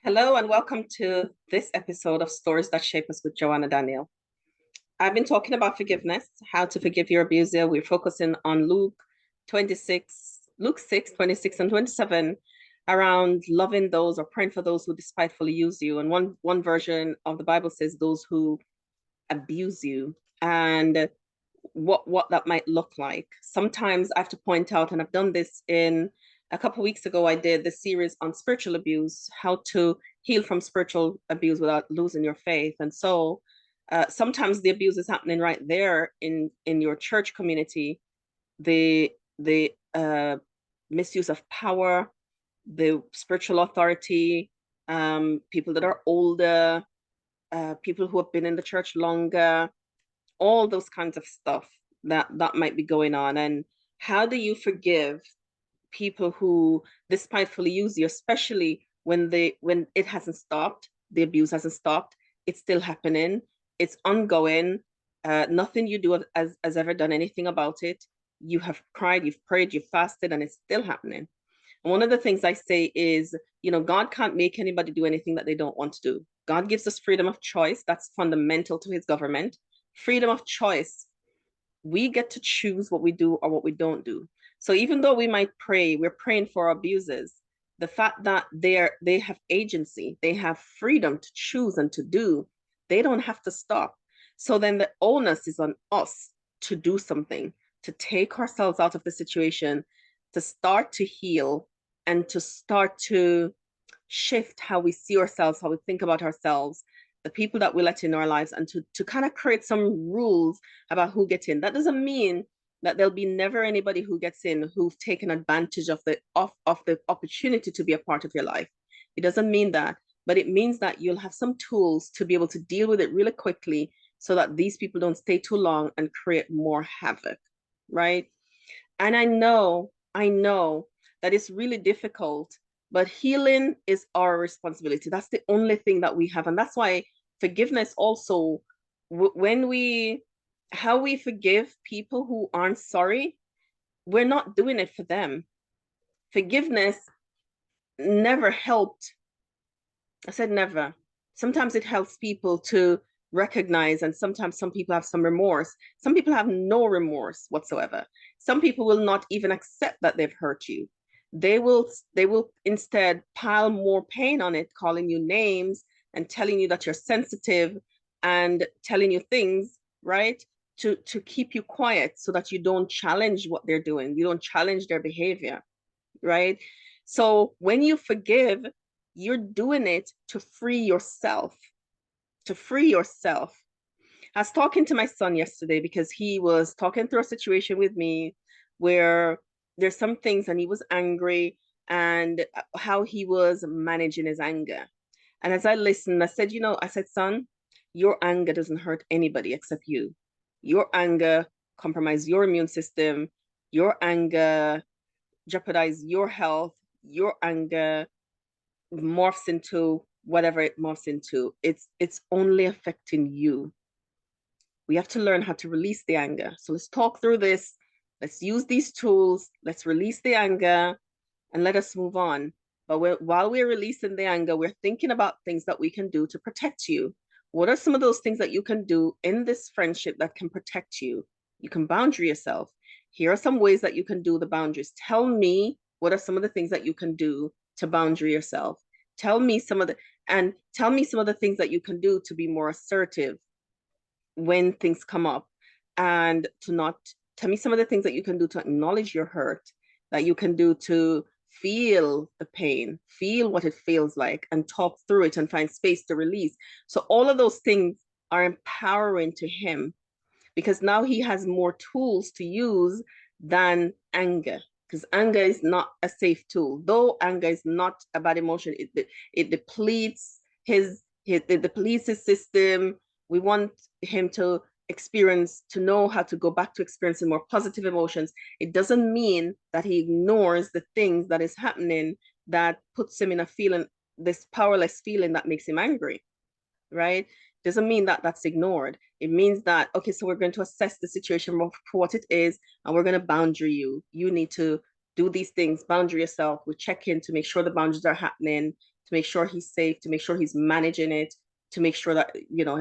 Hello and welcome to this episode of Stories That Shape Us with Joanna Daniel. I've been talking about forgiveness, how to forgive your abuser. We're focusing on Luke 6, 26 and 27 around loving those or praying for those who despitefully use you. And one version of the Bible says those who abuse you and what that might look like. Sometimes I have to point out, and I've done this in a couple of weeks ago, I did the series on spiritual abuse, how to heal from spiritual abuse without losing your faith. And so sometimes the abuse is happening right there in your church community, the misuse of power, the spiritual authority, people that are older, people who have been in the church longer, all those kinds of stuff that might be going on. And how do you forgive people who despitefully use you, especially when it hasn't stopped, the abuse hasn't stopped, it's still happening, it's ongoing, nothing you do has ever done anything about it. You have cried, you've prayed, you've fasted, and it's still happening. And one of the things I say is, God can't make anybody do anything that they don't want to do. God gives us freedom of choice. That's fundamental to his government. Freedom of choice. We get to choose what we do or what we don't do. So even though we might pray, we're praying for abusers, the fact that they have agency, they have freedom to choose and to do, they don't have to stop. So then the onus is on us to do something, to take ourselves out of the situation, to start to heal, and to start to shift how we see ourselves, how we think about ourselves, the people that we let in our lives, and to kind of create some rules about who gets in. That doesn't mean that there'll be never anybody who gets in who've taken advantage of the opportunity to be a part of your life. It doesn't mean that, but it means that you'll have some tools to be able to deal with it really quickly so that these people don't stay too long and create more havoc, right? And I know that it's really difficult, but healing is our responsibility. That's the only thing that we have. And that's why forgiveness also, when how we forgive people who aren't sorry, we're not doing it for them. Forgiveness never helped. I said never. Sometimes it helps people to recognize, and sometimes some people have some remorse. Some people have no remorse whatsoever. Some people will not even accept that they've hurt you. They will instead pile more pain on it, calling you names and telling you that you're sensitive and telling you things, right? To keep you quiet so that you don't challenge what they're doing. You don't challenge their behavior, right? So when you forgive, you're doing it to free yourself, to free yourself. I was talking to my son yesterday because he was talking through a situation with me where there's some things and he was angry and how he was managing his anger. And as I listened, I said, son, your anger doesn't hurt anybody except you. Your anger compromises your immune system. Your anger jeopardize your health. Your anger morphs into whatever it morphs into. It's only affecting you. We have to learn how to release the anger. So let's talk through this. Let's use these tools. Let's release the anger and let us move on. But while we're releasing the anger, we're thinking about things that we can do to protect you. What are some of those things that you can do in this friendship that can protect you? You can boundary yourself. Here are some ways that you can do the boundaries. Tell me what are some of the things that you can do to boundary yourself. Tell me some of the things that you can do to be more assertive when things come up, and to not tell me some of the things that you can do to acknowledge your hurt, that you can do to feel the pain, feel what it feels like, and talk through it and find space to release. So all of those things are empowering to him because now he has more tools to use than anger, because anger is not a safe tool. Though anger is not a bad emotion, it depletes it depletes his system. We want him to know how to go back to experiencing more positive emotions. It doesn't mean that he ignores the things that is happening that puts him in a feeling, this powerless feeling that makes him angry, right? Doesn't mean that that's ignored. It means that, okay, so we're going to assess the situation for what it is, and we're going to boundary you. You need to do these things, boundary yourself. We check in to make sure the boundaries are happening, to make sure he's safe, to make sure he's managing it, to make sure that,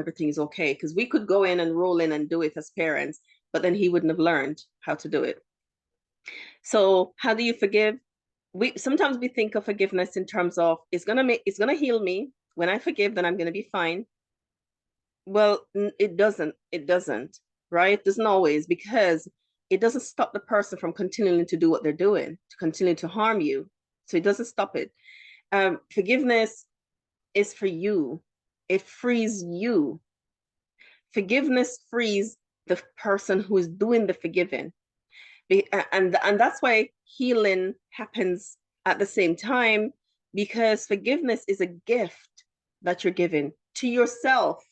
everything is okay. Because we could go in and roll in and do it as parents, but then he wouldn't have learned how to do it. So how do you forgive? We think of forgiveness in terms of it's gonna heal me. When I forgive, then I'm gonna be fine. Well, it doesn't, right? It doesn't always, because it doesn't stop the person from continuing to do what they're doing, to continue to harm you. So it doesn't stop it. Forgiveness is for you. It frees you. Forgiveness frees the person who is doing the forgiving. And that's why healing happens at the same time, because forgiveness is a gift that you're giving to yourself.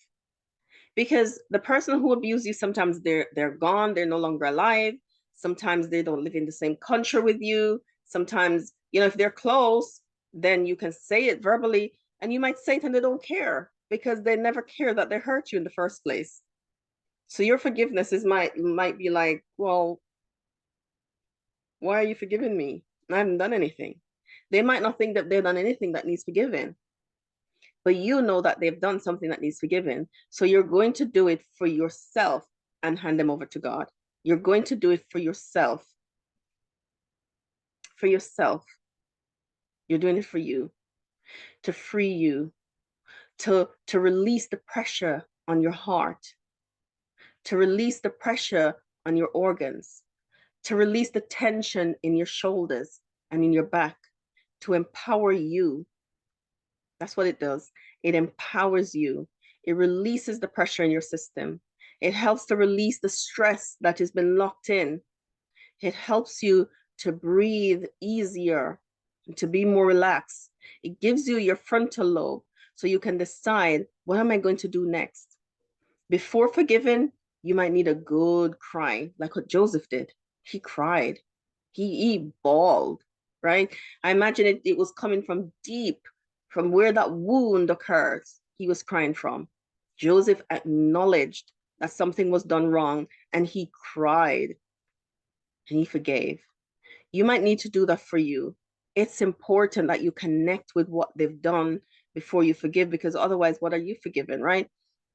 Because the person who abused you, sometimes they're gone, they're no longer alive. Sometimes they don't live in the same country with you. Sometimes, if they're close, then you can say it verbally, and you might say it and they don't care, because they never care that they hurt you in the first place. So your forgiveness might be like, well, why are you forgiving me? I haven't done anything. They might not think that they've done anything that needs forgiving, but you know that they've done something that needs forgiving. So you're going to do it for yourself and hand them over to God. You're going to do it for yourself. For yourself. You're doing it for you, to free you, to release the pressure on your heart, to release the pressure on your organs, to release the tension in your shoulders and in your back, to empower you. That's what it does. It empowers you. It releases the pressure in your system. It helps to release the stress that has been locked in. It helps you to breathe easier, to be more relaxed. It gives you your frontal lobe so you can decide, what am I going to do next? Before forgiving, you might need a good cry, like what Joseph did. He cried. He bawled, right? I imagine it was coming from deep, from where that wound occurs. He was crying from. Joseph acknowledged that something was done wrong, and he cried, and he forgave. You might need to do that for you. It's important that you connect with what they've done before you forgive, because otherwise, what are you forgiving, right?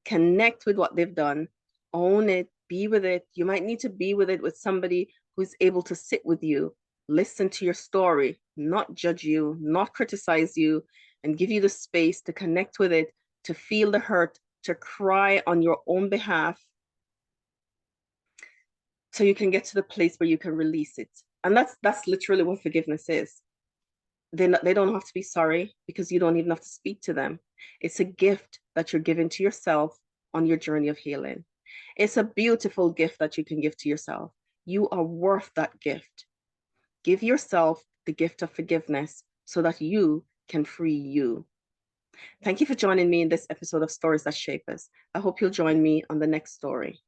Connect with what they've done, own it, be with it. You might need to be with it with somebody who's able to sit with you, listen to your story, not judge you, not criticize you, and give you the space to connect with it, to feel the hurt, to cry on your own behalf, so you can get to the place where you can release it. And that's literally what forgiveness is. They don't have to be sorry, because you don't even have to speak to them. It's a gift that you're giving to yourself on your journey of healing. It's a beautiful gift that you can give to yourself. You are worth that gift. Give yourself the gift of forgiveness so that you can free you. Thank you for joining me in this episode of Stories That Shape Us. I hope you'll join me on the next story.